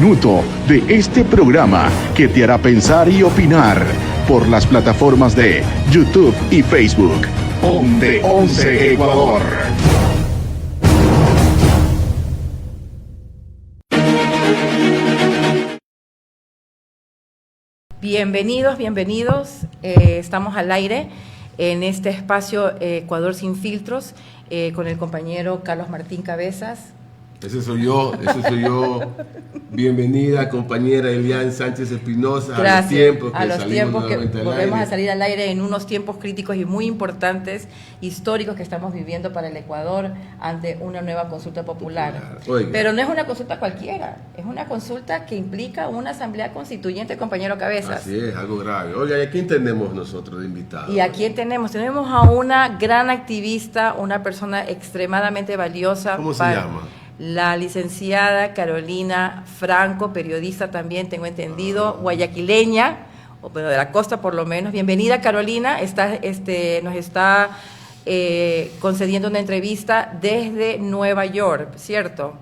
minuto de este programa que te hará pensar y opinar por las plataformas de YouTube y Facebook. Onde 11 Ecuador. Bienvenidos. Estamos al aire en este espacio Ecuador sin filtros con el compañero Carlos Martín Cabezas. Ese soy yo. Bienvenida, compañera Elian Sánchez Espinosa. Gracias. A los tiempos que volvemos a salir al aire en unos tiempos críticos y muy importantes, históricos que estamos viviendo para el Ecuador ante una nueva consulta popular. Pero no es una consulta cualquiera, es una consulta que implica una asamblea constituyente, compañero Cabezas. Así es, algo grave. Oiga, ¿y a quién tenemos nosotros de invitados? ¿Y a quién tenemos? Tenemos a una gran activista, una persona extremadamente valiosa. ¿Cómo se llama? La licenciada Carolina Franco, periodista también, tengo entendido, guayaquileña, o bueno, de la costa por lo menos. Bienvenida, Carolina. Nos está concediendo una entrevista desde Nueva York, ¿cierto?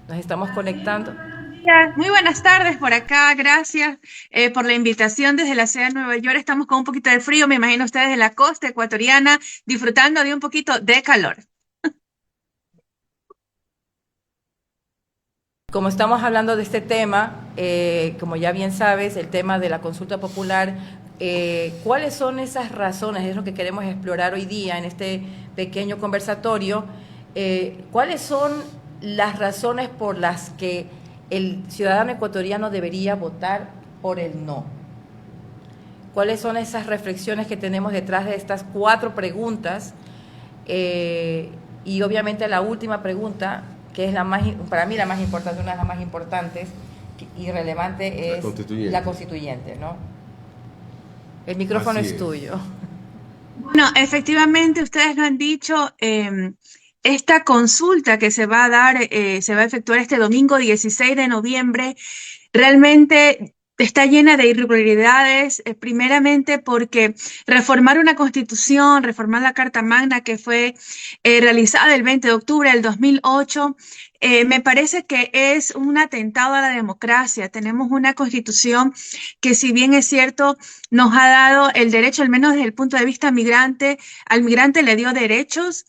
Nos estamos conectando. Muy buenas tardes por acá, gracias por la invitación desde la ciudad de Nueva York. Estamos con un poquito de frío, me imagino ustedes de la costa ecuatoriana, disfrutando de un poquito de calor. Como estamos hablando de este tema, como ya bien sabes, el tema de la consulta popular, ¿cuáles son esas razones? Es lo que queremos explorar hoy día en este pequeño conversatorio. ¿Cuáles son las razones por las que el ciudadano ecuatoriano debería votar por el no? ¿Cuáles son esas reflexiones que tenemos detrás de estas 4 preguntas? Y obviamente la última pregunta, que es para mí la más importante, una de las más importantes y relevante, es la constituyente, ¿no? El micrófono es tuyo. Bueno, efectivamente, ustedes lo han dicho, esta consulta que se va a dar, se va a efectuar este domingo 16 de noviembre, realmente está llena de irregularidades, primeramente porque reformar una constitución, reformar la Carta Magna que fue realizada el 20 de octubre del 2008, me parece que es un atentado a la democracia. Tenemos una constitución que, si bien es cierto, nos ha dado el derecho, al menos desde el punto de vista migrante, al migrante le dio derechos,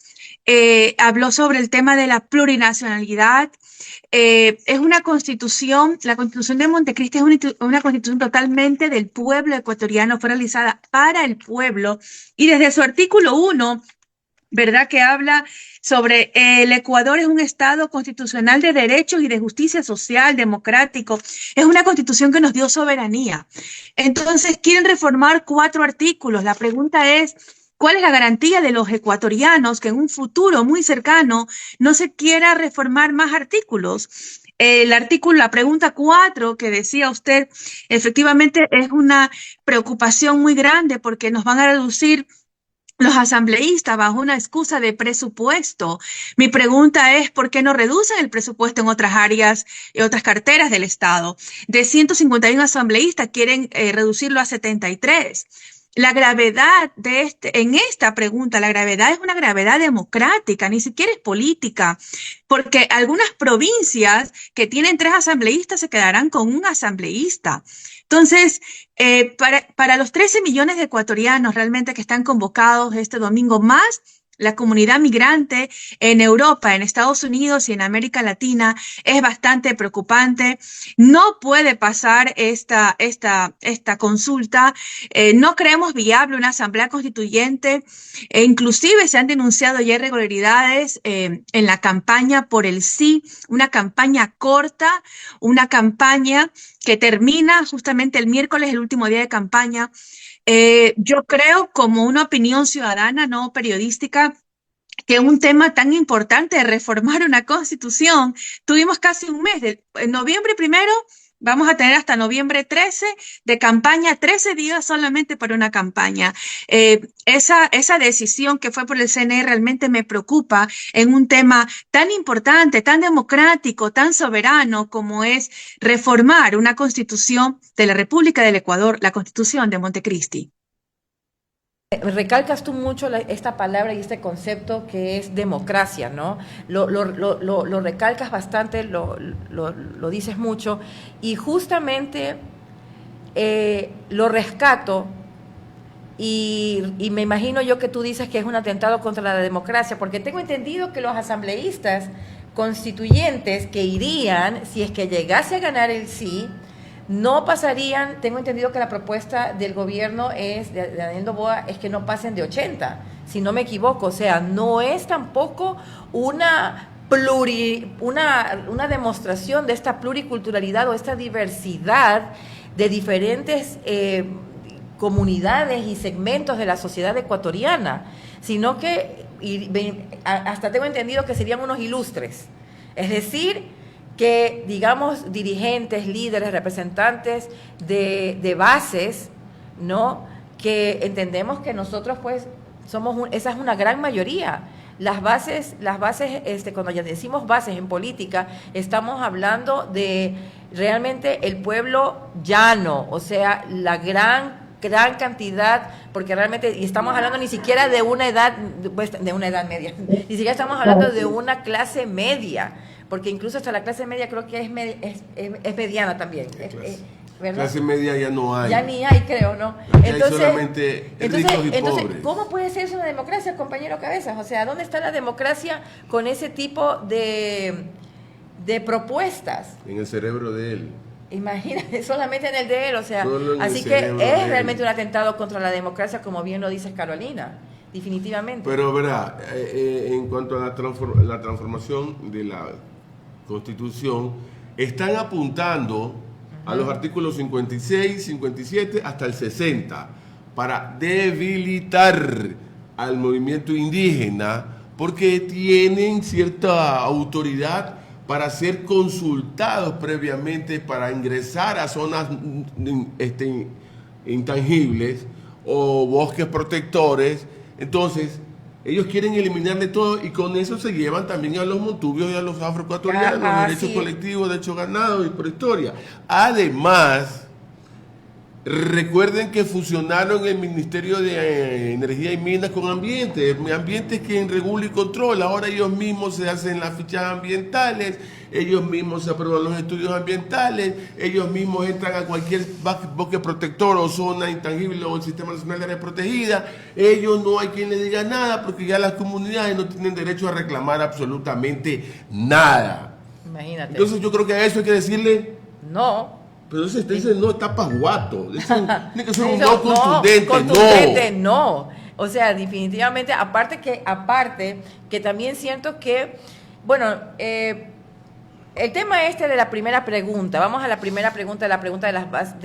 habló sobre el tema de la plurinacionalidad. Es una constitución, la constitución de Montecristi es una constitución totalmente del pueblo ecuatoriano, fue realizada para el pueblo y desde su artículo 1, ¿verdad?, que habla sobre el Ecuador es un estado constitucional de derechos y de justicia social, democrático. Es una constitución que nos dio soberanía. Entonces, quieren reformar 4 artículos. La pregunta es, ¿cuál es la garantía de los ecuatorianos que en un futuro muy cercano no se quiera reformar más artículos? La pregunta 4 que decía usted, efectivamente es una preocupación muy grande porque nos van a reducir los asambleístas bajo una excusa de presupuesto. Mi pregunta es, ¿por qué no reducen el presupuesto en otras áreas y otras carteras del Estado? De 151 asambleístas quieren reducirlo a 73. La gravedad en esta pregunta, la gravedad es una gravedad democrática, ni siquiera es política, porque algunas provincias que tienen 3 asambleístas se quedarán con un asambleísta. Entonces, para los 13 millones de ecuatorianos realmente que están convocados este domingo, más la comunidad migrante en Europa, en Estados Unidos y en América Latina, es bastante preocupante. No puede pasar esta consulta. No creemos viable una asamblea constituyente. Inclusive se han denunciado ya irregularidades en la campaña por el sí, una campaña corta, una campaña que termina justamente el miércoles, el último día de campaña. Yo creo, como una opinión ciudadana, no periodística, que un tema tan importante de reformar una constitución, tuvimos casi un mes, en noviembre 1 vamos a tener hasta noviembre 13 de campaña, 13 días solamente para una campaña. Esa decisión que fue por el CNE realmente me preocupa en un tema tan importante, tan democrático, tan soberano como es reformar una constitución de la República del Ecuador, la Constitución de Montecristi. Recalcas tú mucho esta palabra y este concepto que es democracia, ¿no? Lo recalcas bastante, lo dices mucho, y justamente lo rescato, y me imagino yo que tú dices que es un atentado contra la democracia, porque tengo entendido que los asambleístas constituyentes que irían, si es que llegase a ganar el sí, no pasarían. Tengo entendido que la propuesta del gobierno es, de Daniel Noboa, es que no pasen de 80, si no me equivoco. O sea, no es tampoco una demostración de esta pluriculturalidad o esta diversidad de diferentes comunidades y segmentos de la sociedad ecuatoriana, sino que hasta tengo entendido que serían unos ilustres. Es decir, que, digamos, dirigentes, líderes, representantes de bases, ¿no? Que entendemos que nosotros, pues, esa es una gran mayoría. Las bases, cuando ya decimos bases en política, estamos hablando de realmente el pueblo llano, o sea, la gran cantidad, porque realmente, y estamos hablando ni siquiera de una edad, pues, de una edad media, ni siquiera estamos hablando de una clase media, porque incluso hasta la clase media creo que es mediana también. ¿Verdad? Clase media ya no hay. Ya ni hay, creo, ¿no? Entonces, hay solamente ricos y pobres. ¿Cómo puede ser eso una democracia, compañero Cabezas? O sea, ¿dónde está la democracia con ese tipo de propuestas? En el cerebro de él. Imagínate, solamente en el de él, o sea, así que es realmente un atentado contra la democracia, como bien lo dices, Carolina, definitivamente. Pero, verá, en cuanto a la transformación de la Constitución, están apuntando a los artículos 56, 57 hasta el 60 para debilitar al movimiento indígena, porque tienen cierta autoridad para ser consultados previamente para ingresar a zonas intangibles o bosques protectores. Entonces, ellos quieren eliminarle todo, y con eso se llevan también a los montubios y a los afroecuatorianos, derechos colectivos, derechos ganados y por historia. Además, recuerden que fusionaron el Ministerio de Energía y Minas con Ambiente es quien regula y controla. Ahora ellos mismos se hacen las fichas ambientales, ellos mismos se aprueban los estudios ambientales, ellos mismos entran a cualquier bosque protector o zona intangible o el Sistema Nacional de Áreas Protegidas. Ellos no hay quien les diga nada, porque ya las comunidades no tienen derecho a reclamar absolutamente nada. Imagínate. Entonces yo creo que a eso hay que decirle no. Pero ese no está pasguato. Tiene que ser un no contundente. Contundente, no. O sea, definitivamente, aparte que también siento que, bueno, el tema de la primera pregunta, vamos a la primera pregunta, la pregunta de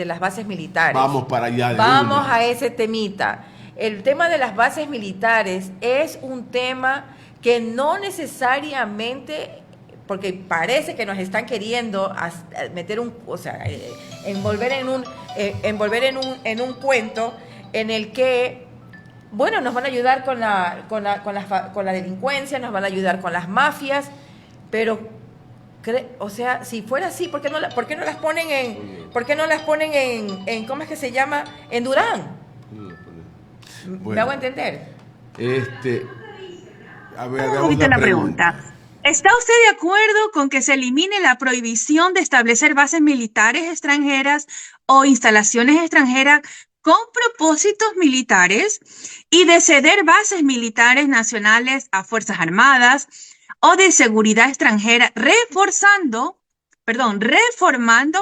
las bases militares. Vamos para allá. Vamos a ese temita. El tema de las bases militares es un tema que no necesariamente, porque parece que nos están queriendo meter envolver en un cuento en el que, bueno, nos van a ayudar con la delincuencia, nos van a ayudar con las mafias, pero o sea, si fuera así, ¿por qué no las ponen en ¿cómo es que se llama? En Durán. Bueno, ¿Me hago entender? A ver, hagamos la pregunta. ¿Está usted de acuerdo con que se elimine la prohibición de establecer bases militares extranjeras o instalaciones extranjeras con propósitos militares y de ceder bases militares nacionales a Fuerzas Armadas o de seguridad extranjera, reformando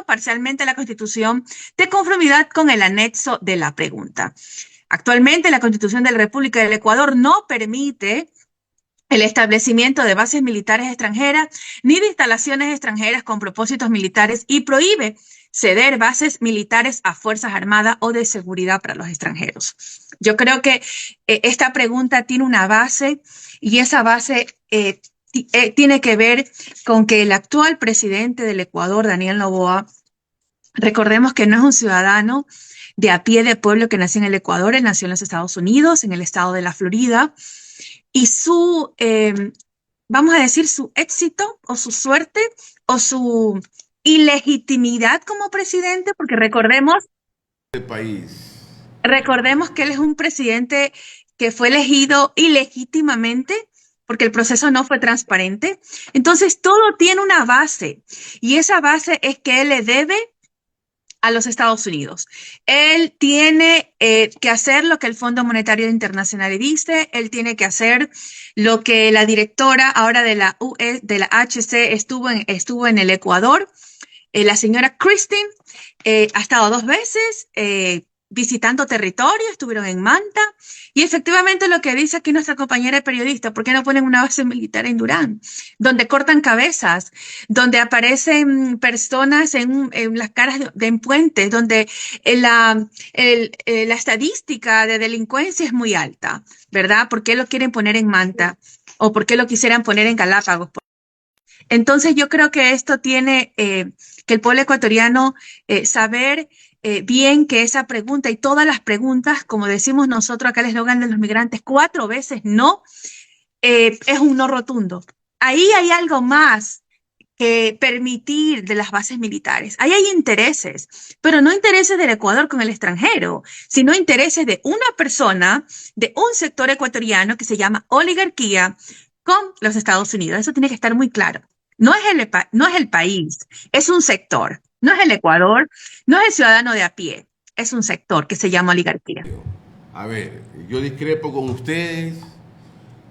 parcialmente la Constitución de conformidad con el anexo de la pregunta? Actualmente, la Constitución de la República del Ecuador no permite el establecimiento de bases militares extranjeras ni de instalaciones extranjeras con propósitos militares, y prohíbe ceder bases militares a Fuerzas Armadas o de seguridad para los extranjeros. Yo creo que esta pregunta tiene una base, y esa base tiene que ver con que el actual presidente del Ecuador, Daniel Noboa, recordemos que no es un ciudadano de a pie de pueblo que nació en el Ecuador. Él nació en los Estados Unidos, en el estado de la Florida, y su, vamos a decir, su éxito o su suerte o su ilegitimidad como presidente, porque recordemos Recordemos que él es un presidente que fue elegido ilegítimamente porque el proceso no fue transparente. Entonces, todo tiene una base y esa base es que él le debe a los Estados Unidos. Él tiene que hacer lo que el Fondo Monetario Internacional le dice, él tiene que hacer lo que la directora ahora de la HC estuvo en el Ecuador. La señora Christine ha estado 2 veces visitando territorio, estuvieron en Manta, y efectivamente lo que dice aquí nuestra compañera periodista, ¿por qué no ponen una base militar en Durán? Donde cortan cabezas, donde aparecen personas en las caras en puentes, donde la estadística de delincuencia es muy alta, ¿verdad? ¿Por qué lo quieren poner en Manta? ¿O por qué lo quisieran poner en Galápagos? Entonces yo creo que esto tiene que el pueblo ecuatoriano saber bien que esa pregunta y todas las preguntas, como decimos nosotros acá el eslogan de los migrantes, 4 veces no, es un no rotundo. Ahí hay algo más que permitir de las bases militares. Ahí hay intereses, pero no intereses del Ecuador con el extranjero, sino intereses de una persona, de un sector ecuatoriano que se llama oligarquía con los Estados Unidos. Eso tiene que estar muy claro. No es el país, es un sector. No es el Ecuador, no es el ciudadano de a pie, es un sector que se llama oligarquía. A ver, yo discrepo con ustedes,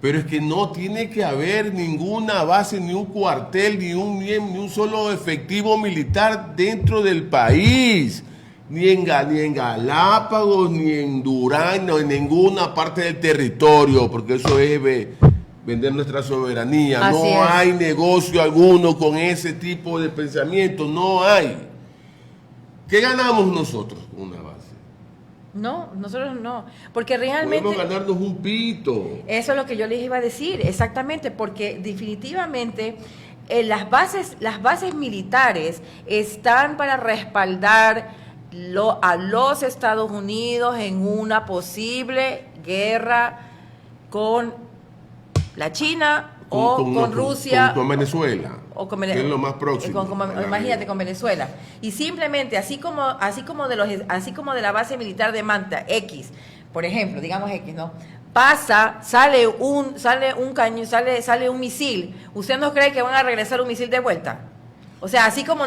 pero es que no tiene que haber ninguna base, ni un cuartel, ni un solo efectivo militar dentro del país, ni en Galápagos, ni en Durán, no en ninguna parte del territorio, porque eso es vender nuestra soberanía. Así no es. hay negocio alguno con ese tipo de pensamiento, no hay. ¿Qué ganamos nosotros con una base? No, nosotros no, porque realmente... Podemos ganarnos un pito. Eso es lo que yo les iba a decir, exactamente, porque definitivamente las bases militares están para respaldar a los Estados Unidos en una posible guerra con la China o con Rusia. Con Venezuela. O con que es lo más próximo. Imagínate, con Venezuela. Y simplemente, así como de la base militar de Manta, X, por ejemplo, digamos X, ¿no? Sale un cañón, sale un misil. ¿Usted no cree que van a regresar un misil de vuelta? O sea, así como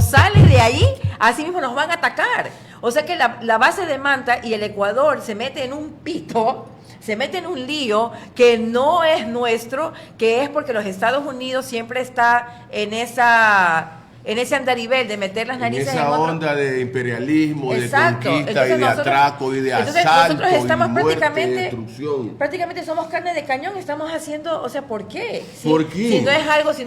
sale de ahí, así mismo nos van a atacar. O sea que la base de Manta y el Ecuador se mete en un pito, se mete en un lío que no es nuestro, que es porque los Estados Unidos siempre está en ese andarivel de meter las narices en esa onda de imperialismo, exacto, de conquista y de atraco y de asalto nosotros estamos y muerte y destrucción. prácticamente somos carne de cañón, estamos haciendo, o sea, ¿por qué? ¿Por qué? Si no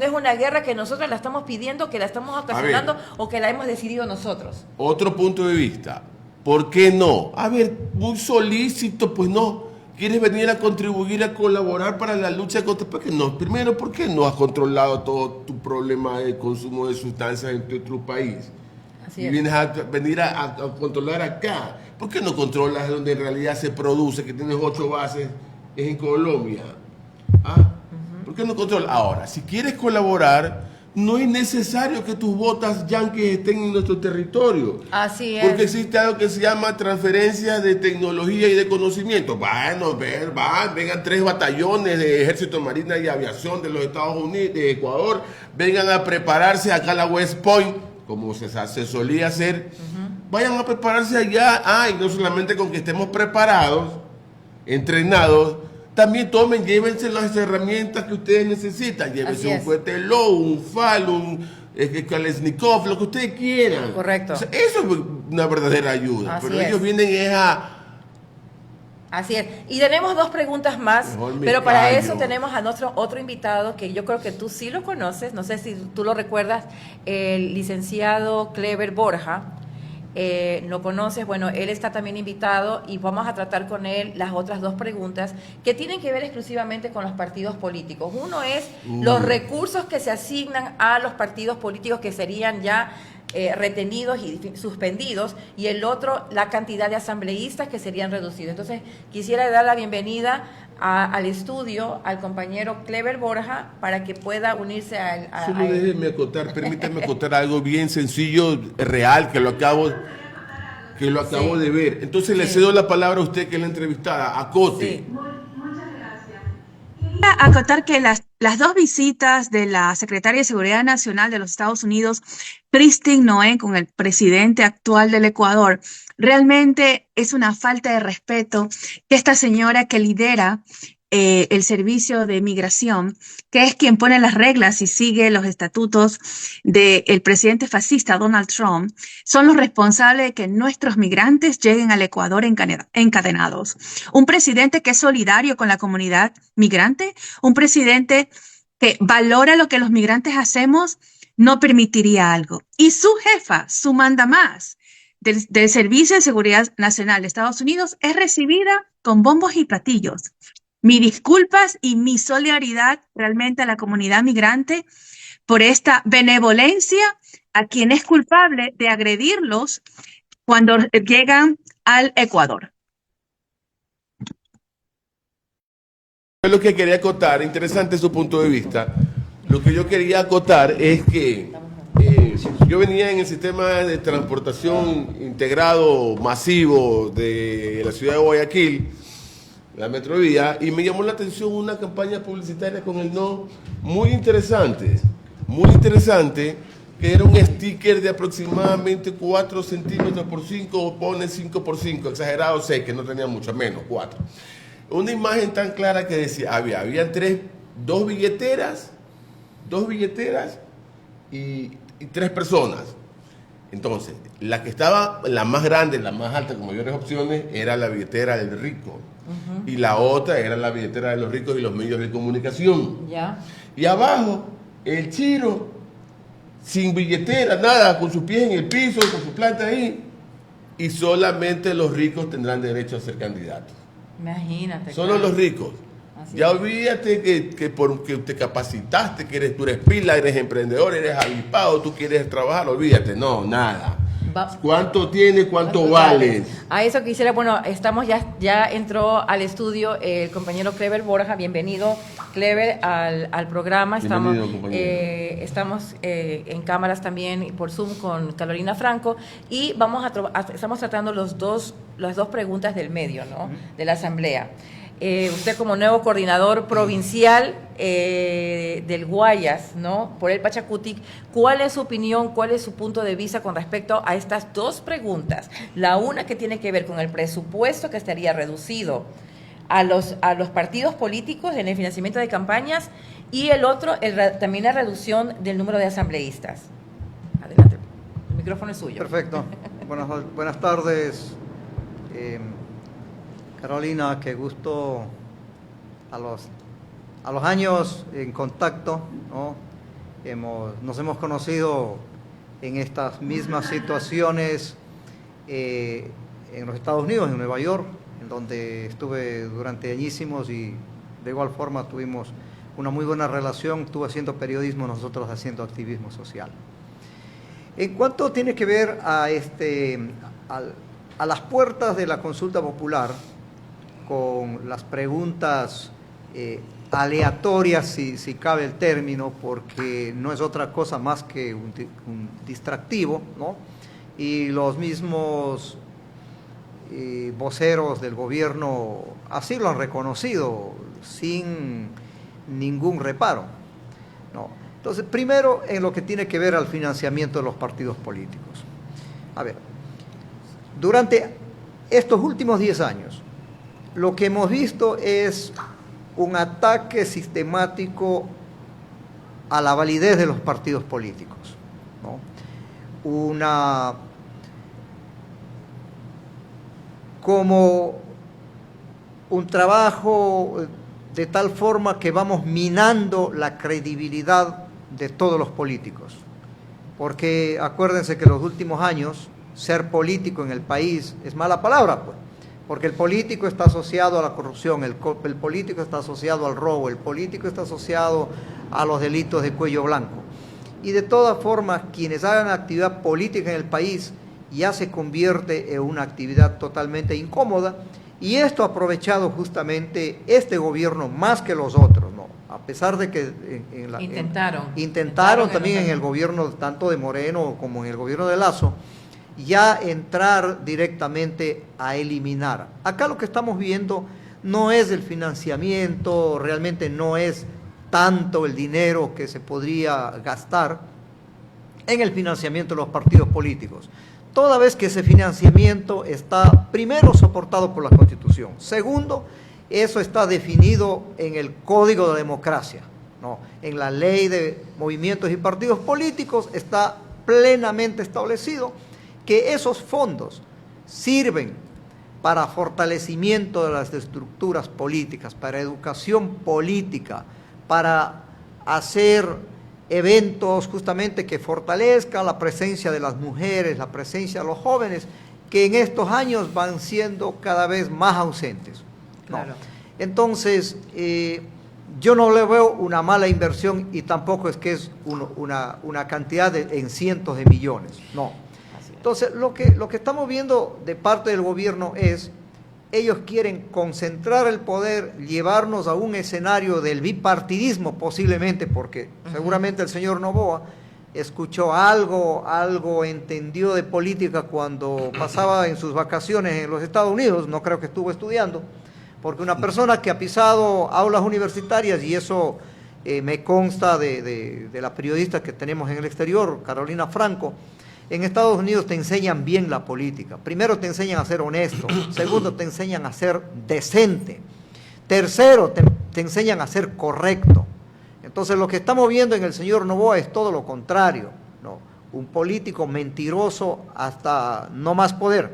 es una guerra que nosotros la estamos pidiendo, que la estamos ocasionando o que la hemos decidido nosotros. Otro punto de vista, ¿por qué no? A ver, muy solícito, pues no. ¿Quieres venir a contribuir, a colaborar para la lucha contra? ¿Por qué no? Primero, ¿por qué no has controlado todo tu problema de consumo de sustancias en tu país? Así y es. vienes a venir a controlar acá. ¿Por qué no controlas donde en realidad se produce, que tienes 8 bases, es en Colombia? ¿Ah? ¿Por qué no controlas? Ahora, si quieres colaborar, no es necesario que tus botas yanquis estén en nuestro territorio. Así es. Porque existe algo que se llama transferencia de tecnología y de conocimiento. Bueno, vengan 3 batallones de Ejército, Marina y Aviación de los Estados Unidos, de Ecuador, vengan a prepararse acá a la West Point, como se solía hacer. Vayan a prepararse allá. Y no solamente con que estemos preparados, entrenados, también llévense las herramientas que ustedes necesitan. Llévense un cohete Low, un FAL, un Kalashnikov, lo que ustedes quieran. Correcto. O sea, eso es una verdadera ayuda. Así pero es. ellos vienen Así es. Y tenemos 2 preguntas más, Mejor me pero para callo. eso tenemos a nuestro otro invitado que yo creo que tú sí lo conoces, no sé si tú lo recuerdas, el licenciado Clever Borja. Lo conoces, bueno, él está también invitado y vamos a tratar con él las otras 2 preguntas que tienen que ver exclusivamente con los partidos políticos. Uno es los recursos que se asignan a los partidos políticos que serían ya retenidos y suspendidos, y el otro, la cantidad de asambleístas que serían reducidos. Entonces, quisiera dar la bienvenida al estudio al compañero Clever Borja para que pueda unirse a Solo él. déjenme acotar, permítanme acotar algo bien sencillo, real, que lo acabo. que lo acabo de ver. Entonces le cedo la palabra a usted, que es la entrevistada, acote. Sí. Quería acotar que las dos visitas de la Secretaria de Seguridad Nacional de los Estados Unidos, Christine Noem, con el presidente actual del Ecuador, realmente es una falta de respeto que esta señora que lidera el servicio de migración, que es quien pone las reglas y sigue los estatutos del presidente fascista Donald Trump, son los responsables de que nuestros migrantes lleguen al Ecuador encadenados. Un presidente que es solidario con la comunidad migrante, un presidente que valora lo que los migrantes hacemos, no permitiría algo. Y su jefa, su mandamás del Servicio de Seguridad Nacional de Estados Unidos, es recibida con bombos y platillos. Mis disculpas y mi solidaridad realmente a la comunidad migrante por esta benevolencia a quien es culpable de agredirlos cuando llegan al Ecuador. Es lo que quería acotar, interesante su punto de vista. Lo que yo quería acotar es que yo venía en el sistema de transportación integrado masivo de la ciudad de Guayaquil, la Metrovía, y me llamó la atención una campaña publicitaria con el no muy interesante, que era un sticker de aproximadamente 4 centímetros por 5, o pone 5 por 5, exagerado 6, que no tenía mucho, menos 4. Una imagen tan clara que decía, habían dos billeteras y 3 personas. Entonces, la que estaba, la más grande, la más alta, con mayores opciones, era la billetera del rico. Y la otra era la billetera de los ricos y los medios de comunicación. Ya. Y abajo, el chiro, sin billetera, nada, con sus pies en el piso, con su plata ahí. Y solamente los ricos tendrán derecho a ser candidatos. Imagínate. Solo claro. los ricos. Así Ya es. olvídate que porque te capacitaste, que tú eres pila, eres emprendedor, eres avispado, tú quieres trabajar, olvídate, no, nada. ¿Cuánto tienes? ¿Cuánto vales? A eso quisiera, bueno, estamos ya entró al estudio el compañero Clever Borja. Bienvenido, Clever, al programa. Estamos en cámaras también por Zoom con Carolina Franco y estamos tratando las dos preguntas del medio, ¿no? De la Asamblea. Usted como nuevo coordinador provincial del Guayas, ¿no? Por el Pachacutic, ¿cuál es su opinión, cuál es su punto de vista con respecto a estas dos preguntas? La una que tiene que ver con el presupuesto que estaría reducido a los partidos políticos en el financiamiento de campañas y el otro, también la reducción del número de asambleístas. Adelante, el micrófono es suyo. Perfecto. Buenas tardes. Carolina, qué gusto a los años en contacto, ¿no? Nos hemos conocido en estas mismas situaciones en los Estados Unidos, en Nueva York, en donde estuve durante añísimos y de igual forma tuvimos una muy buena relación, tú haciendo periodismo, nosotros haciendo activismo social. En cuanto tiene que ver a las puertas de la consulta popular, con las preguntas aleatorias, si cabe el término, porque no es otra cosa más que un distractivo, ¿no? Y los mismos voceros del gobierno así lo han reconocido sin ningún reparo, ¿no? Entonces, primero, en lo que tiene que ver al financiamiento de los partidos políticos. A ver, durante estos últimos 10 años, lo que hemos visto es un ataque sistemático a la validez de los partidos políticos, ¿no? Como un trabajo de tal forma que vamos minando la credibilidad de todos los políticos. Porque acuérdense que en los últimos años, ser político en el país es mala palabra, pues. Porque el político está asociado a la corrupción, el político está asociado al robo, el político está asociado a los delitos de cuello blanco. Y de todas formas, quienes hagan actividad política en el país ya se convierte en una actividad totalmente incómoda, y esto ha aprovechado justamente este gobierno más que los otros, ¿no? A pesar de que intentaron también en el gobierno tanto de Moreno como en el gobierno de Lasso, ya entrar directamente a eliminar. Acá lo que estamos viendo no es el financiamiento, realmente no es tanto el dinero que se podría gastar en el financiamiento de los partidos políticos, toda vez que ese financiamiento está, primero, soportado por la Constitución, segundo, eso está definido en el Código de Democracia, ¿no? En la Ley de Movimientos y Partidos Políticos está plenamente establecido que esos fondos sirven para fortalecimiento de las estructuras políticas, para educación política, para hacer eventos justamente que fortalezcan la presencia de las mujeres, la presencia de los jóvenes, que en estos años van siendo cada vez más ausentes, ¿no? Claro. Entonces, yo no le veo una mala inversión y tampoco es que es una cantidad en cientos de millones, no. Entonces, lo que estamos viendo de parte del gobierno es, ellos quieren concentrar el poder, llevarnos a un escenario del bipartidismo posiblemente, porque seguramente el señor Noboa escuchó algo entendió de política cuando pasaba en sus vacaciones en los Estados Unidos, no creo que estuvo estudiando, porque una persona que ha pisado aulas universitarias, y eso me consta de la periodista que tenemos en el exterior, Carolina Franco, en Estados Unidos te enseñan bien la política. Primero te enseñan a ser honesto, segundo te enseñan a ser decente, tercero te enseñan a ser correcto. Entonces lo que estamos viendo en el señor Noboa es todo lo contrario, ¿no? Un político mentiroso hasta no más poder,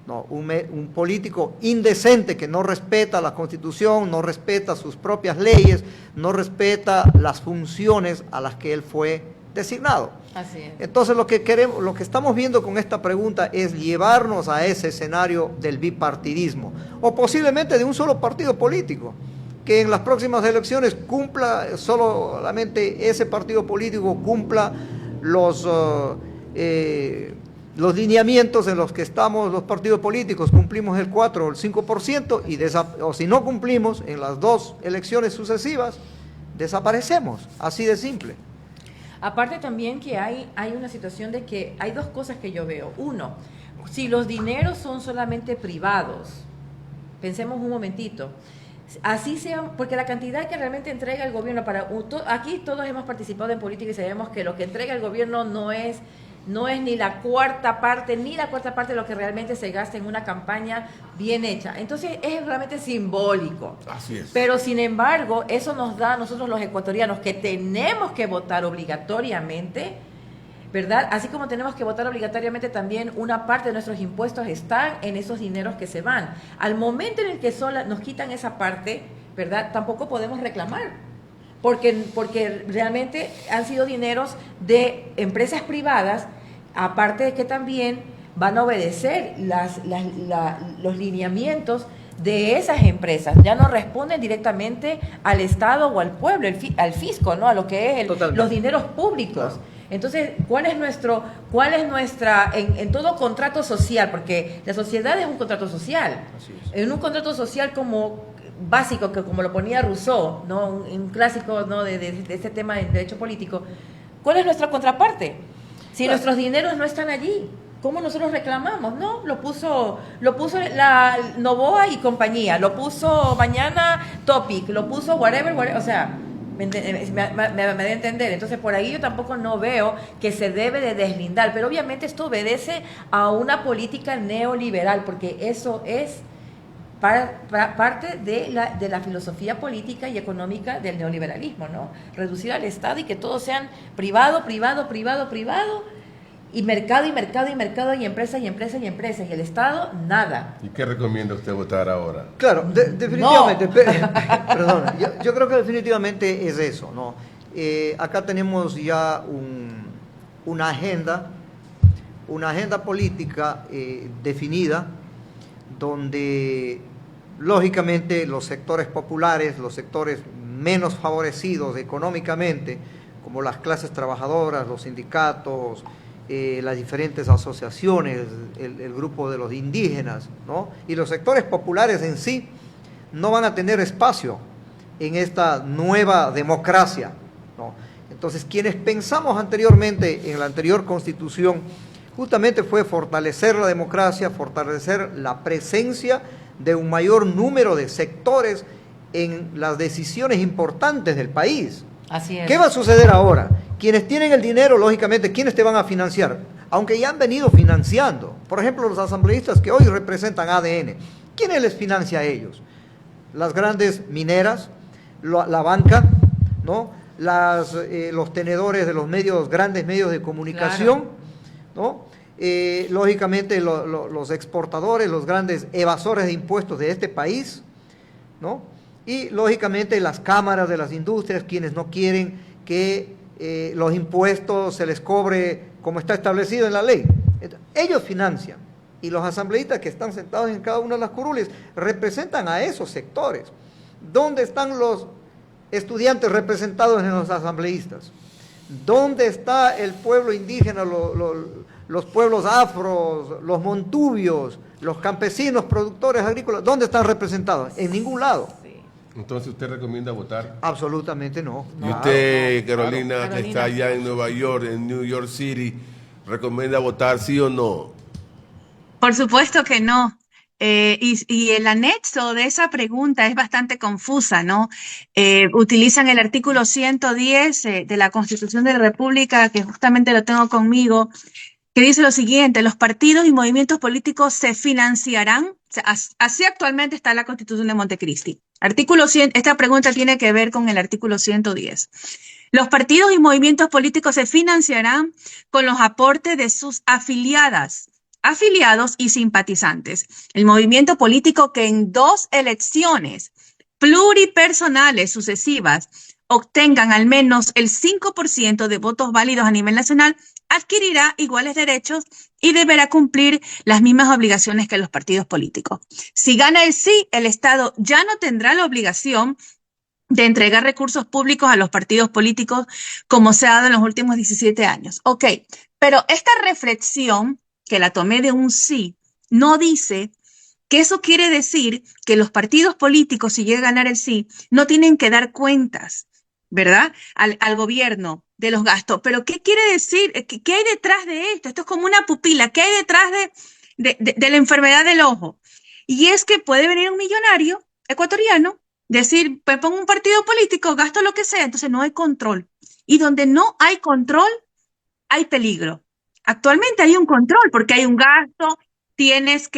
¿no? Un político indecente que no respeta la Constitución, no respeta sus propias leyes, no respeta las funciones a las que él fue designado. Así es. Entonces lo que estamos viendo con esta pregunta es llevarnos a ese escenario del bipartidismo, o posiblemente de un solo partido político, que en las próximas elecciones cumpla, solamente ese partido político cumpla los lineamientos en los que estamos los partidos políticos, cumplimos el 4 o el 5%, o si no cumplimos en las dos elecciones sucesivas, desaparecemos, así de simple. Aparte también que hay una situación de que hay dos cosas que yo veo. Uno, si los dineros son solamente privados, pensemos un momentito, así sea, porque la cantidad que realmente entrega el gobierno aquí todos hemos participado en política y sabemos que lo que entrega el gobierno no es ni la cuarta parte de lo que realmente se gasta en una campaña bien hecha. Entonces es realmente simbólico. Así es. Pero sin embargo, eso nos da a nosotros los ecuatorianos que tenemos que votar obligatoriamente, ¿verdad? Así como tenemos que votar obligatoriamente, también una parte de nuestros impuestos están en esos dineros que se van. Al momento en el que nos quitan esa parte, ¿verdad? Tampoco podemos reclamar. Porque realmente han sido dineros de empresas privadas, aparte de que también van a obedecer los lineamientos de esas empresas. Ya no responden directamente al Estado o al pueblo, al fisco, ¿no? A lo que es los dineros públicos. Claro. Entonces, ¿cuál es nuestra, en todo contrato social? Porque la sociedad es un contrato social. Así es. En un contrato social básico, que como lo ponía Rousseau, ¿no? Un clásico, ¿no? de este tema de derecho político, ¿cuál es nuestra contraparte? Si nuestros dineros no están allí, ¿cómo nosotros reclamamos? No, lo puso la Noboa y compañía, lo puso mañana Topic, lo puso whatever, o sea, me debe entender. Entonces por ahí yo tampoco no veo que se debe de deslindar, pero obviamente esto obedece a una política neoliberal, porque eso es parte de la filosofía política y económica del neoliberalismo, ¿no? Reducir al Estado y que todos sean privado, y mercado, y empresa, y el Estado, nada. ¿Y qué recomienda usted votar ahora? Claro, definitivamente, no. Perdón, yo creo que definitivamente es eso, ¿no? Acá tenemos ya una agenda política definida, donde lógicamente los sectores populares, los sectores menos favorecidos económicamente, como las clases trabajadoras, los sindicatos, las diferentes asociaciones, el grupo de los indígenas, ¿no? Y los sectores populares en sí no van a tener espacio en esta nueva democracia, ¿no? Entonces, quienes pensamos anteriormente en la anterior Constitución justamente fue fortalecer la democracia, fortalecer la presencia de un mayor número de sectores en las decisiones importantes del país. Así es. ¿Qué va a suceder ahora? Quienes tienen el dinero, lógicamente, ¿quiénes te van a financiar? Aunque ya han venido financiando. Por ejemplo, los asambleístas que hoy representan ADN. ¿Quiénes les financia a ellos? Las grandes mineras, la banca, ¿no? Los tenedores de los grandes medios de comunicación, claro, ¿no? Lógicamente los exportadores, los grandes evasores de impuestos de este país, ¿no? Y lógicamente las cámaras de las industrias, quienes no quieren que los impuestos se les cobre como está establecido en la ley. Ellos financian, y los asambleístas que están sentados en cada una de las curules representan a esos sectores. ¿Dónde están los estudiantes representados en los asambleístas? ¿Dónde está el pueblo indígena, los pueblos afros, los montubios, los campesinos, productores agrícolas? ¿Dónde están representados? En ningún lado. Entonces, ¿usted recomienda votar? Absolutamente no. ¿Y usted, Claro, Carolina, claro. que está allá en Nueva York, en New York City, recomienda votar sí o no? Por supuesto que no. Y el anexo de esa pregunta es bastante confusa, ¿no? Utilizan el artículo 110 de la Constitución de la República, que justamente lo tengo conmigo, que dice lo siguiente: los partidos y movimientos políticos se financiarán, o sea, así actualmente está la Constitución de Montecristi. Artículo 100, esta pregunta tiene que ver con el artículo 110. Los partidos y movimientos políticos se financiarán con los aportes de sus afiliados y simpatizantes. El movimiento político que en 2 elecciones pluripersonales sucesivas obtengan al menos el 5% de votos válidos a nivel nacional adquirirá iguales derechos y deberá cumplir las mismas obligaciones que los partidos políticos. Si gana el sí, el Estado ya no tendrá la obligación de entregar recursos públicos a los partidos políticos como se ha dado en los últimos 17 años. Ok, pero esta reflexión, que la tomé de un sí, no dice que eso quiere decir que los partidos políticos, si llega a ganar el sí, no tienen que dar cuentas, ¿verdad? Al gobierno de los gastos. Pero ¿qué quiere decir? ¿Qué hay detrás de esto? Esto es como una pupila. ¿Qué hay detrás de la enfermedad del ojo? Y es que puede venir un millonario ecuatoriano, decir, pues pongo un partido político, gasto lo que sea, entonces no hay control. Y donde no hay control, hay peligro. Actualmente hay un control porque hay un gasto, tienes,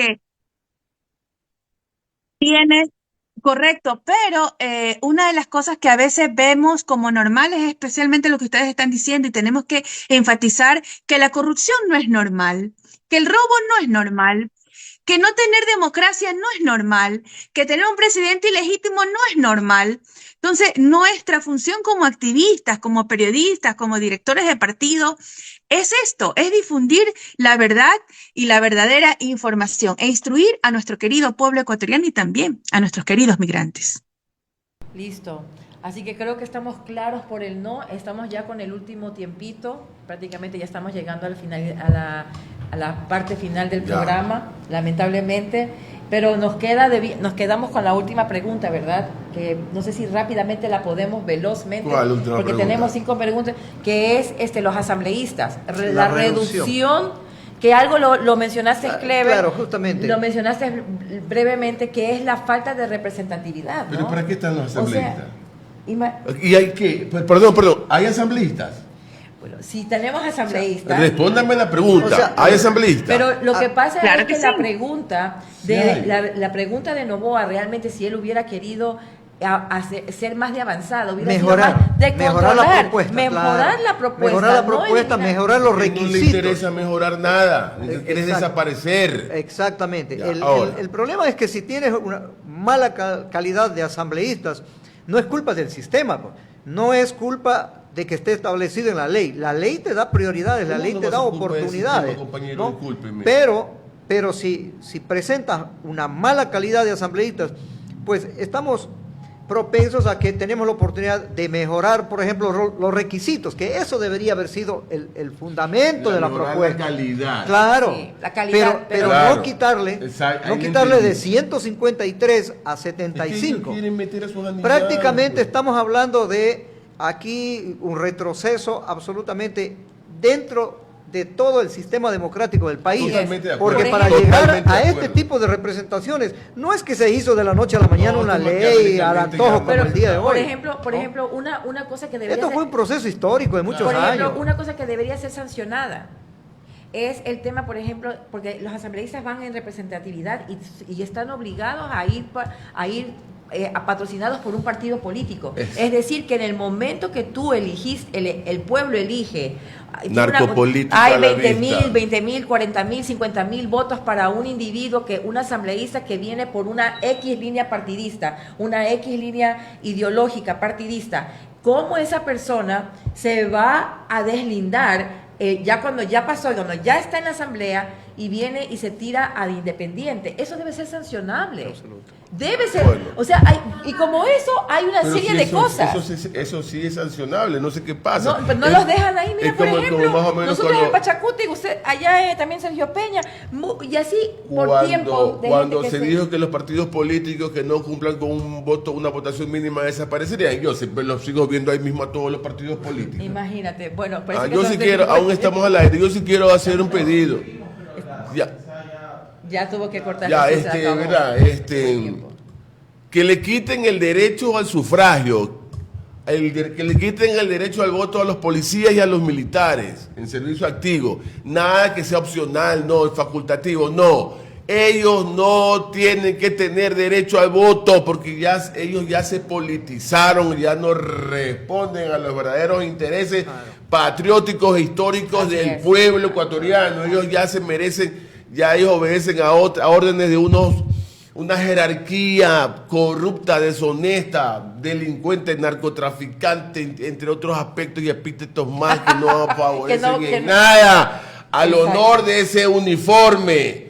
correcto, pero una de las cosas que a veces vemos como normales es especialmente lo que ustedes están diciendo, y tenemos que enfatizar que la corrupción no es normal, que el robo no es normal, que no tener democracia no es normal, que tener un presidente ilegítimo no es normal. Entonces, nuestra función como activistas, como periodistas, como directores de partido, es esto, es difundir la verdad y la verdadera información e instruir a nuestro querido pueblo ecuatoriano y también a nuestros queridos migrantes. Listo. Así que creo que estamos claros por el no. Estamos ya con el último tiempito. Prácticamente ya estamos llegando al final, a la parte final del programa, lamentablemente. Pero nos quedamos con la última pregunta, ¿verdad? Que no sé si rápidamente la podemos velozmente. ¿Cuál última porque pregunta? tenemos 5 preguntas, que es los asambleístas. La reducción, que algo lo mencionaste, Clever. Claro, justamente. Lo mencionaste brevemente, que es la falta de representatividad, ¿no? ¿Pero para qué están los asambleístas? O sea, ¿Y hay qué? Perdón, ¿hay asambleístas? bueno, si tenemos asambleístas. Respóndame la pregunta. O sea, ¿Hay asambleístas? Pero lo que pasa claro es que que la sí. pregunta Sí hay. la pregunta de Noboa, realmente, si él hubiera querido ser más de avanzado, hubiera Mejorar sido más de la controlar, propuesta. mejorar Claro. la propuesta. Mejorar la no propuesta, eliminar. mejorar los No le requisitos. interesa mejorar nada. Quiere Exacto. desaparecer. Exactamente. Ya, ahora. El problema es que si tienes una mala calidad de asambleístas, no es culpa del sistema, pues. No es culpa de que esté establecido en la ley. La ley te da prioridades, la ¿Cómo ley no te va da a ser culpa del oportunidades. sistema, compañero? ¿no? Discúlpeme. Pero si presentas una mala calidad de asambleístas, pues estamos propensos a que tenemos la oportunidad de mejorar, por ejemplo, los requisitos, que eso debería haber sido el fundamento de la Mejorar propuesta. la calidad. Claro, Sí, la calidad, pero Claro. no quitarle, Exacto, no ahí lo quitarle de entendí. 153 a Es que ellos 75. quieren meter a sus animales. Prácticamente pues. estamos hablando de aquí un retroceso absolutamente dentro de todo el sistema democrático del país. Totalmente de acuerdo. Porque para Totalmente llegar de a este acuerdo. tipo de representaciones, no es que se hizo de la noche a la mañana una ley al antojo como el día de hoy. Por ejemplo, una cosa que debería Esto ser, fue un proceso histórico de muchos por ejemplo, años. una cosa que debería ser sancionada es el tema, por ejemplo, porque los asambleístas van en representatividad y están obligados a ir patrocinados por un partido político. Es decir, que en el momento que tú eligiste, el pueblo elige, Narcopolítica hay a la 20.000, 40.000, 50.000 votos para un individuo, un asambleísta que viene por una X línea partidista, una X línea ideológica partidista. ¿Cómo esa persona se va a deslindar ya cuando ya pasó, cuando ya está en la asamblea y viene y se tira al independiente? Eso debe ser sancionable. Debe ser, Bueno. o sea, y como eso hay una Pero serie sí, de cosas. Eso sí es sancionable, no sé qué pasa. No, pero no los dejan ahí, mira, es por como ejemplo, más o menos nosotros cuando- en Pachacuti, usted, allá también Sergio Peña, y así por tiempo. De cuando gente se que dijo que los partidos políticos que no cumplan con un voto, una votación mínima desaparecerían, yo siempre los sigo viendo ahí mismo a todos los partidos políticos. Imagínate, bueno, parece que Yo son sí de- quiero, aún estamos al aire, yo sí quiero hacer un pedido. Ya tuvo que cortar. Ya, Jesús, se acabó. ¿verdad? El tiempo. Que le quiten el derecho al sufragio, que le quiten el derecho al voto a los policías y a los militares en servicio activo. Nada que sea opcional, no, facultativo, no. Ellos no tienen que tener derecho al voto porque ellos ya se politizaron, ya no responden a los verdaderos intereses patrióticos e históricos Así del es. pueblo ecuatoriano. Ellos ya se merecen, ya ellos obedecen a órdenes de una jerarquía corrupta, deshonesta, delincuente, narcotraficante, entre otros aspectos y epítetos más que no favorecen que en no- nada al Exacto. honor de ese uniforme.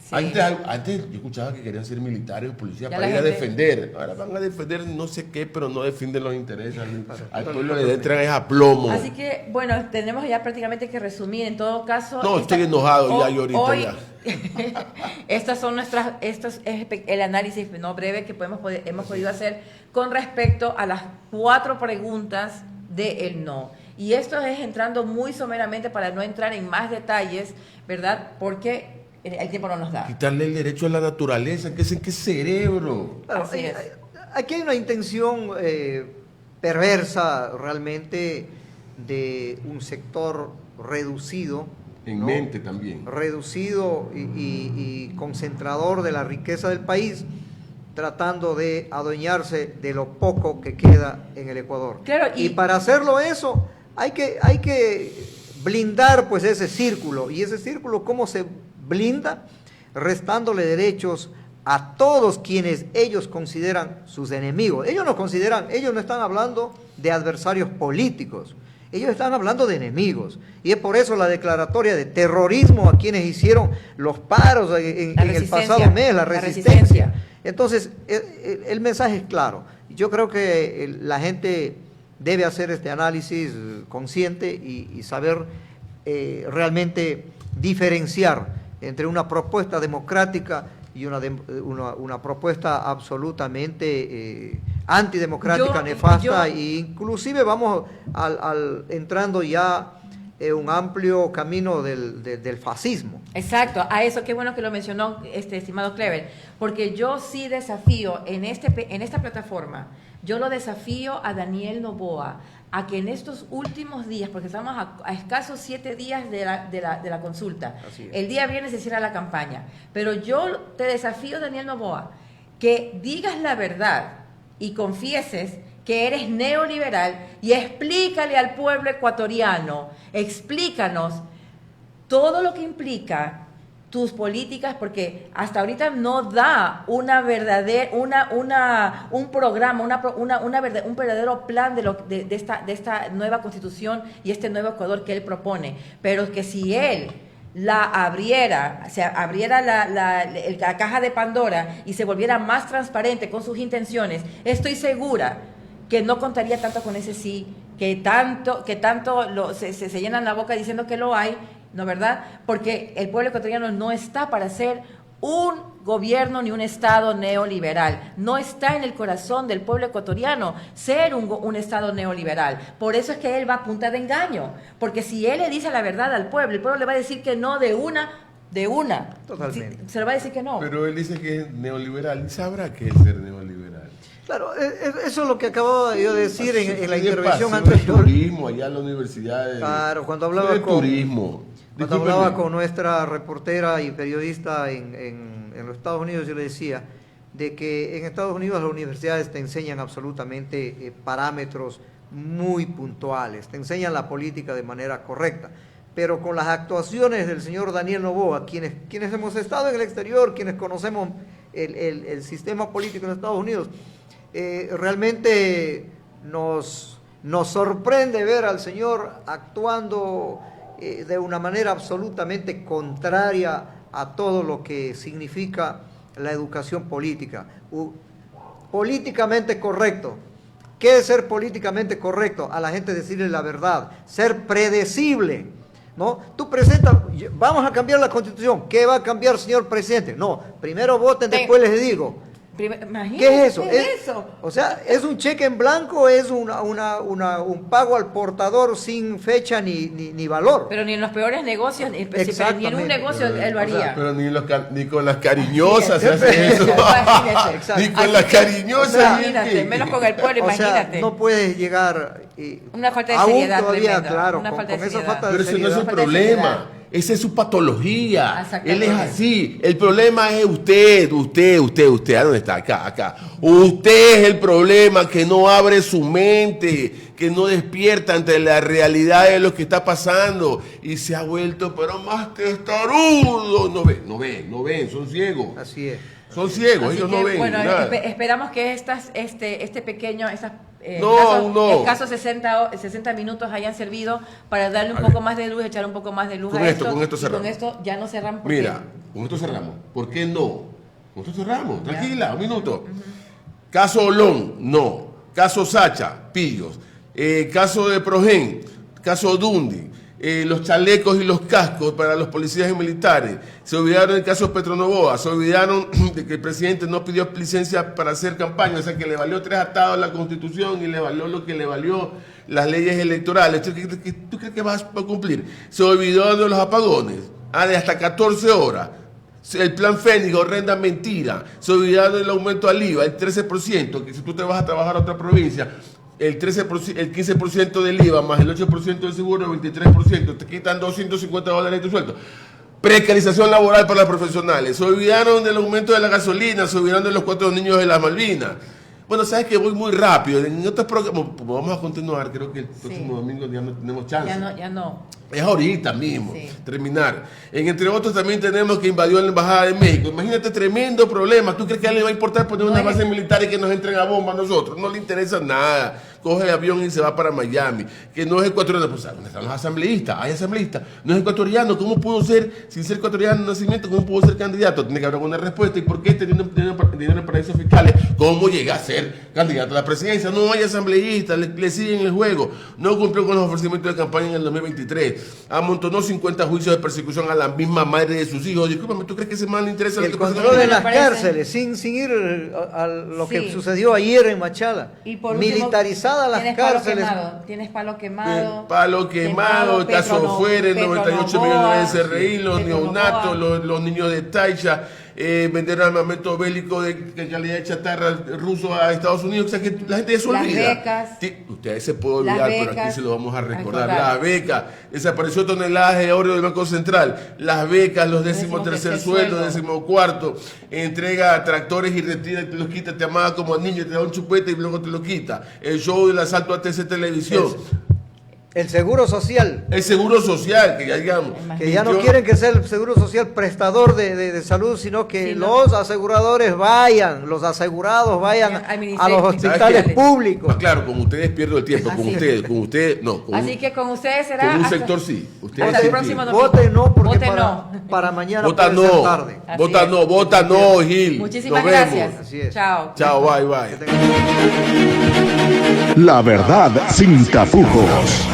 Sí. Antes yo escuchaba que querían ser militares o policías Ya para la ir a gente- defender. Ahora van a defender no sé qué, pero no defienden los intereses. Al pueblo le entran es a plomo. Así que, bueno, tenemos ya prácticamente que resumir. En todo caso. No, estoy enojado ya, yo ahorita hoy, ya. Estas son esto es el análisis no breve que hemos podido hacer con respecto a las 4 preguntas de el no. Y esto es entrando muy someramente para no entrar en más detalles, ¿verdad? Porque el tiempo no nos da. Quitarle el derecho a la naturaleza, que es en qué cerebro. Claro, Así es. aquí hay una intención perversa realmente de un sector reducido, En ¿no? mente también. Reducido y concentrador de la riqueza del país, tratando de adueñarse de lo poco que queda en el Ecuador. Claro, y para hacerlo eso, hay que blindar pues ese círculo. Y ese círculo, ¿cómo se blinda? Restándole derechos a todos quienes ellos consideran sus enemigos. Ellos no están hablando de adversarios políticos. Ellos están hablando de enemigos. Y es por eso la declaratoria de terrorismo a quienes hicieron los paros en el pasado mes, la resistencia. Entonces, el mensaje es claro. Yo creo que la gente debe hacer este análisis consciente y saber realmente diferenciar entre una propuesta democrática y una propuesta absolutamente antidemocrática, nefasta, e inclusive vamos entrando ya en un amplio camino del fascismo. Exacto, a eso, qué bueno que lo mencionó estimado Clever, porque yo sí desafío en esta plataforma, yo lo desafío a Daniel Noboa, a que en estos últimos días, porque estamos a escasos 7 días de la consulta, el día viernes se cierra la campaña, pero yo te desafío, Daniel Noboa, que digas la verdad y confieses que eres neoliberal y explícale al pueblo ecuatoriano, explícanos todo lo que implica tus políticas, porque hasta ahorita no da una verdadera, un programa, un verdadero plan de esta nueva constitución y este nuevo Ecuador que él propone. Pero que si él abriera la caja de Pandora y se volviera más transparente con sus intenciones, estoy segura que no contaría tanto con ese sí, que tanto se llenan la boca diciendo que lo hay, ¿no verdad? Porque el pueblo ecuatoriano no está para ser un gobierno ni un Estado neoliberal. No está en el corazón del pueblo ecuatoriano ser un Estado neoliberal. Por eso es que él va a punta de engaño. Porque si él le dice la verdad al pueblo, el pueblo le va a decir que no de una. Totalmente. Se le va a decir que no. Pero él dice que es neoliberal y sabrá que es ser neoliberal. Claro, eso es lo que acababa yo de decir en la Sí, intervención paseo de anterior. turismo allá en la universidad. Claro, cuando de hablaba turismo. Cuando hablaba con nuestra reportera y periodista en los Estados Unidos, yo le decía de que en Estados Unidos las universidades te enseñan absolutamente parámetros muy puntuales, te enseñan la política de manera correcta, pero con las actuaciones del señor Daniel Noboa, quienes hemos estado en el exterior, quienes conocemos el sistema político en Estados Unidos, realmente nos sorprende ver al señor actuando de una manera absolutamente contraria a todo lo que significa la educación política. Políticamente correcto. ¿Qué es ser políticamente correcto? A la gente decirle la verdad, ser predecible, ¿no? Tú presentas, vamos a cambiar la Constitución. ¿Qué va a cambiar, señor presidente? No, primero voten, después les digo. ¿Qué es eso? O sea, ¿es un cheque en blanco? ¿Es un pago al portador sin fecha ni valor? Pero ni en los peores negocios, ni en un negocio él lo haría. O sea, pero ni con las cariñosas se hace eso. Imagínese. Ni con las cariñosas. O sea, imagínate, menos con el pueblo, imagínate. O sea, no puedes llegar una falta de aún seriedad todavía, tremenda, claro, una con falta de esa seriedad. falta de Pero ese no es el Falta de problema. seriedad. Esa es su patología. Exactamente. Él es así. El problema es usted. ¿A dónde está? Acá. Usted es el problema, que no abre su mente, que no despierta ante la realidad de lo que está pasando y se ha vuelto pero más testarudo. No ven, son ciegos. Así es. Son ciegos, Así ellos que, no ven bueno, nada. esperamos que este pequeño, No. escasos 60 minutos hayan servido para darle un poco más de luz, echar un poco más de luz Con a esto esto. cerramos. Con esto ya no cerramos. Porque Mira, con esto cerramos. ¿Por qué no? Con esto cerramos. Tranquila, un minuto. Caso Olón, no. Caso Sacha, pillos. Caso de Progen, caso Dundi. Los chalecos y los cascos para los policías y militares. Se olvidaron del caso Petronovoa. Se olvidaron de que el presidente no pidió licencia para hacer campaña. O sea, que le valió 3 atados a la Constitución y le valió lo que le valió las leyes electorales. ¿Tú crees que vas a cumplir? Se olvidó de los apagones. De hasta 14 horas. El plan Fénix, horrenda mentira. Se olvidaron del aumento al IVA, el 13%, que si tú te vas a trabajar a otra provincia, el 15% del IVA más el 8% del seguro, el 23%, te quitan $250 de tu sueldo. Precarización laboral para los profesionales. Se olvidaron del aumento de la gasolina, se olvidaron de los 4 niños de las Malvinas. Bueno, sabes que voy muy rápido. En otros programas, vamos a continuar, creo que el próximo domingo ya no tenemos chance. Ya no. Es ahorita mismo, Sí. terminar. Entre otros también tenemos que invadió la Embajada de México. Imagínate, tremendo problema. ¿Tú crees que a él le va a importar poner una base militar y que nos entren a bomba a nosotros? No le interesa nada. Coge el avión y se va para Miami. Que no es ecuatoriano. Pues, ¿dónde están los asambleístas? Hay asambleístas. No es ecuatoriano. ¿Cómo pudo ser, sin ser ecuatoriano de nacimiento, cómo pudo ser candidato? Tiene que haber alguna respuesta. ¿Y por qué teniendo dinero en paraísos fiscales? ¿Cómo llega a ser candidato a la presidencia? No hay asambleístas. Le siguen el juego. No cumplió con los ofrecimientos de campaña en el 2023. Amontonó 50 juicios de persecución a la misma madre de sus hijos. Discúlpame, ¿tú crees que ese man le interesa lo El que pasa control de en las parece. cárceles, sin ir a lo que Sí. sucedió ayer en Machala. Y por último, Militarizadas las cárceles. Tienes palo quemado. Palo quemado, el caso Fuere, 98 millones de SRI, los neonatos, los niños de Taicha, vender armamento bélico de calidad de chatarra ruso a Estados Unidos. O sea que la gente ya se Las olvida. becas. Ustedes se pueden olvidar, pero aquí becas. se lo vamos a recordar. Recordar. Las becas, desapareció toneladas de oro del Banco Central. Las becas, los 13º sueldo, 14º, entrega a tractores y retira, te los quita, te amaba como a niño, te da un chupete y luego te lo quita. El show del asalto a TC Televisión. El seguro social, El seguro social, que ya digamos. que ya no quieren que sea el seguro social prestador de salud, sino que Sí, no. los aseguradores vayan, los asegurados vayan Al a ministerio. los ¿Sabes hospitales qué? públicos. Más claro, con ustedes pierdo el tiempo, con Así. ustedes, no. Con Así que con ustedes será con un hasta- sector sí. Ustedes hasta el sí próximo tienen. domingo. Vote no, porque Vote para, no. para mañana Vota puede ser no, tarde. Así vota es. no, vota no, Gil. Muchísimas Nos vemos. gracias. Así es. Chao. Chao, bye. Que tengan- La verdad sin tapujos.